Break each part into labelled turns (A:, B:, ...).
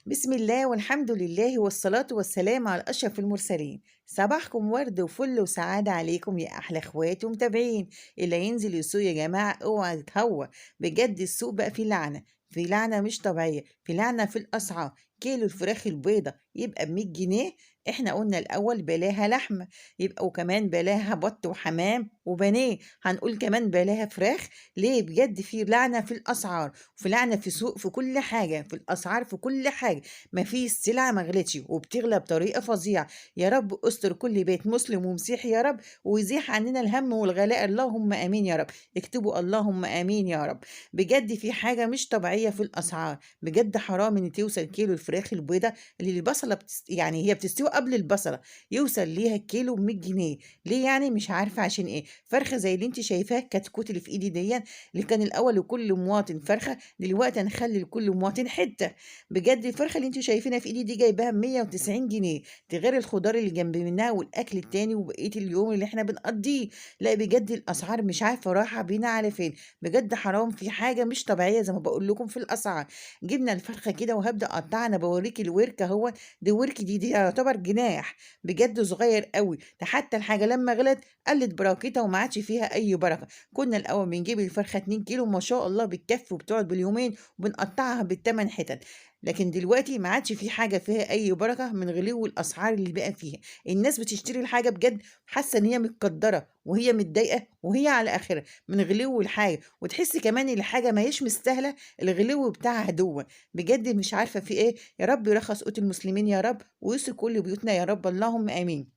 A: بسم الله والحمد لله والصلاة والسلام على أشرف المرسلين. صباحكم ورد وفل وسعادة عليكم يا أحلى إخوات ومتابعين. اللي ينزل السوق يا جماعة اوعى تتهوى. بجد السوق بقى فيه لعنة، في لعنة مش طبيعية، في لعنة في الأسعار. كيلو الفراخ البيضة يبقى ب100 جنيه. احنا قلنا الأول بلاها لحمة، يبقى وكمان بلاها بط وحمام وبانيه، هنقول كمان بلاها فراخ. ليه؟ بجد في لعنة في الأسعار، في لعنة في سوق، في كل حاجة، في الأسعار، في كل حاجة. مفيش سلعة ما غلتش وبتغلى بطريقة فظيعة. يا رب استر كل بيت مسلم ومسيحي يا رب، ويزيح عننا الهم والغلاء، اللهم آمين يا رب. اكتبوا اللهم آمين يا رب. بجد في حاجة مش طبيعية في الأسعار. بجد حرام إن توصل كيلو الفراخ البيضة اللي البصلة يعني هي بتستوي قبل البصلة، يوصل ليها الكيلو ب100 جنيه. ليه يعني؟ مش عارفة عشان إيه. فرخة زي اللي انت شايفاها الكتكوت اللي في إيدي دي، اللي كان الأول لكل مواطن فرخة، دلوقتي هنخلي لكل مواطن حتة. بجد الفرخة اللي انتوا شايفينها في ايدي دي جايباها ب190 جنيه، ده غير الخضار اللي جنب منها والاكل التاني وبقية اليوم اللي احنا بنقضيه. لا بجد الاسعار مش عارفة رايحة بينا على فين. بجد حرام، في حاجة مش طبيعية زي ما بقول لكم في الاسعار. جبنا الفرخة كده وهبدأ اقطعها. انا بوريكي الورك اهو، دي ورك دي يعتبر جناح، بجد صغير قوي. ده حتى الحاجة لما غلت قلت براكتها وما عادش فيها اي بركة. كنا الاول بنجيب الفرخة 2 كيلو ما شاء الله بتكفي وبتقعد باليومين، وبنقطعها بالثمان حتت. لكن دلوقتي ما عادش في حاجه فيها اي بركه من غلو الاسعار اللي بقى فيها. الناس بتشتري الحاجه بجد حاسه ان هي متقدره وهي متضايقه وهي على اخرها من غلو الحاجه، وتحس كمان ان الحاجه ما هيش مستاهله الغلو بتاعها دوه. بجد مش عارفه في ايه. يا رب يرخص قوت المسلمين يا رب، ويسر كل بيوتنا يا رب، اللهم امين.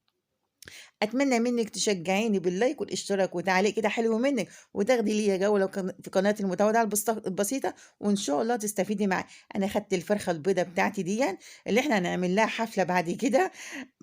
A: اتمنى منك تشجعيني باللايك والاشتراك وتعليق كده حلو منك، وتاخدي ليا جوله في قناه المتواضعه البسيطه، وان شاء الله تستفيدي معي. انا خدت الفرخه البيضه بتاعتي دي اللي احنا هنعمل لها حفله بعد كده.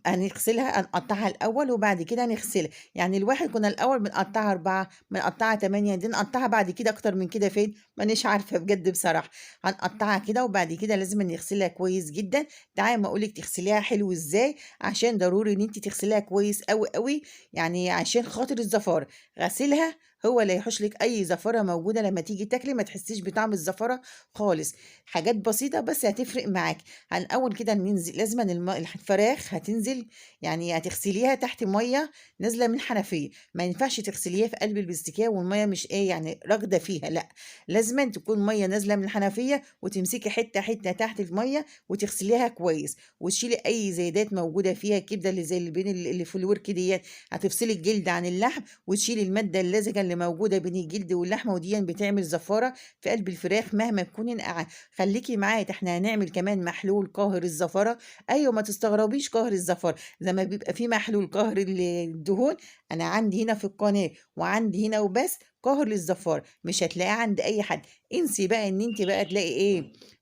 A: هنغسلها، هنقطعها الأول وبعد كده نغسلها. يعني الواحد كنا الأول بنقطعها 4، بنقطعها 8، دي نقطعها بعد كده أكتر من كده فين؟ مانيش عارفة بجد بصراحة. هنقطعها كده وبعد كده لازم نغسلها كويس جدا. تعالي ما أقولك تغسليها حلو إزاي، عشان ضروري إن أنت تغسليها كويس أوي أوي، يعني عشان خاطر الزفارة. غسلها هو اللي هيحوش لك أي زفارة موجودة، لما تيجي تاكلي ما تحسيش بطعم الزفارة خالص. حاجات بسيطة بس هتفرق معاك. هنأول كده ننزل، لازم الفراخ هتنزل، يعني هتغسليها تحت ميه نازله من الحنفيه. ما ينفعش تغسليها في قلب البستكيه والميه مش ايه يعني راكده فيها، لا، لازم تكون ميه نازله من الحنفيه، وتمسكي حته حته تحت الميه وتغسليها كويس، وتشيلي اي زيادات موجوده فيها. الكبده اللي زي اللي بين اللي في الورك دي، هتفصلي الجلد عن اللحم وتشيلي الماده اللزجه اللي موجوده بين الجلد واللحمه، ودي بتعمل زفاره في قلب الفراخ مهما تكوني نقعه. خليكي معايا، احنا هنعمل كمان محلول قاهر الزفاره. ايوه ما تستغربيش، قاهر الزفاره زي ما بيبقى في محلول قهر الدهون، انا عندي هنا في القناه وعندي هنا وبس قهر للزفار، مش هتلاقيه عند اي حد. انسي بقى ان انت بقى تلاقي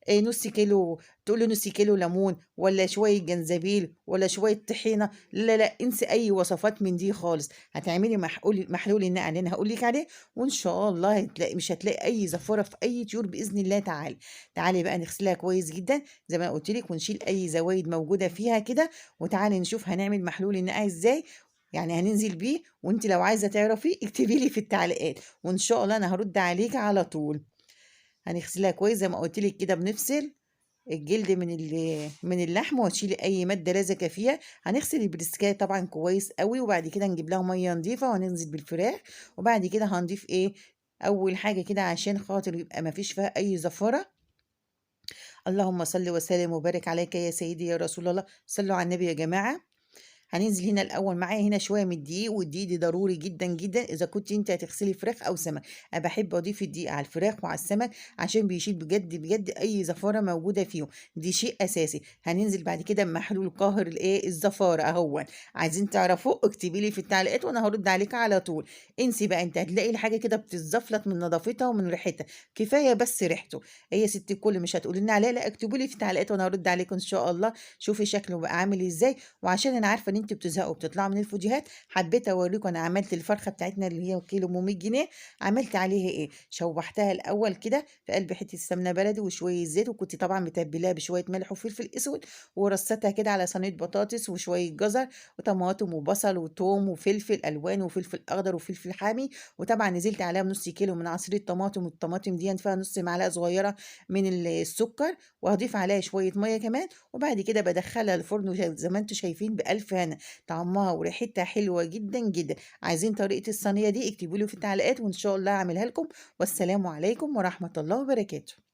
A: ايه نص كيلو، تقولي نص كيلو ليمون ولا شويه جنزبيل ولا شويه طحينه. لا لا، انسي اي وصفات من دي خالص. هتعملي محلول النقع اللي انا هقول لك عليه، وان شاء الله هتلاقي، مش هتلاقي اي زفاره في اي طيور باذن الله تعالى. تعالي بقى نغسلها كويس جدا زي ما قلت لك، ونشيل اي زوايد موجوده فيها كده. وتعالي نشوف هنعمل محلول النقع ازاي، يعني هننزل بيه. وانت لو عايزه تعرفي اكتبي لي في التعليقات، وان شاء الله انا هرد عليك على طول. هنغسلها كويس زي ما قلت لك كده، بنفصل الجلد من اللحم، وتشيلي اي ماده لازقه فيها. هنغسل البريسكايه طبعا كويس قوي، وبعد كده نجيب لها ميه نظيفه وهننزل بالفراخ. وبعد كده هنضيف ايه، اول حاجه كده عشان خاطر يبقى ما فيش فيها اي زفاره. اللهم صل وسلم وبارك عليك يا سيدي يا رسول الله، صلوا على النبي يا جماعه. هننزل هنا الاول معايا هنا شويه من الدقيق، والدقيق دي ضروري جدا جدا اذا كنت انت هتغسلي فراخ او سمك. انا بحب اضيف الدقيق على الفراخ وعلى السمك عشان بيشيل بجد بجد اي زفاره موجوده فيهم، دي شيء اساسي. هننزل بعد كده بمحلول قاهر الايه الزفاره اهو. عايزين تعرفوا اكتبي لي في التعليقات وانا هرد عليك على طول. انسي بقى، انت هتلاقي الحاجه كده بتتزفلت من نظافتها ومن ريحتها، كفايه بس ريحته. هي ست الكل مش هتقولي لنا عليها، لا اكتبوا لي في التعليقات وانا هرد عليكم ان شاء الله. شوفي شكله بقى عامل ازاي، وعشان انا عارفه ان أنتم بتزهقوا وبتطلعوا من الفيديوهات، حبيت أوريكم أنا عملت الفرخة بتاعتنا اللي هي كيلو ب100 جنيه، عملت عليها إيه. شوحتها الأول كده في قلب حتة سمنة بلدي وشوية زيت، وكنت طبعا متبلاها بشوية ملح وفلفل أسود، ورصتها كده على صينية بطاطس وشوية جزر وطماطم وبصل وتوم وفلفل ألوان وفلفل أخضر وفلفل حامي. وطبعا نزلت عليها بنص كيلو من عصير الطماطم، والطماطم دي فيها نص معلقة صغيرة من السكر، وهضيف عليها شوية مية كمان، وبعد كده بدخلها الفرن زي ما انتم شايفين بألف هنا. طعمها وريحتها حلوة جدا جدا. عايزين طريقة الصينية دي اكتبوا لي في التعليقات وإن شاء الله أعملها لكم. والسلام عليكم ورحمة الله وبركاته.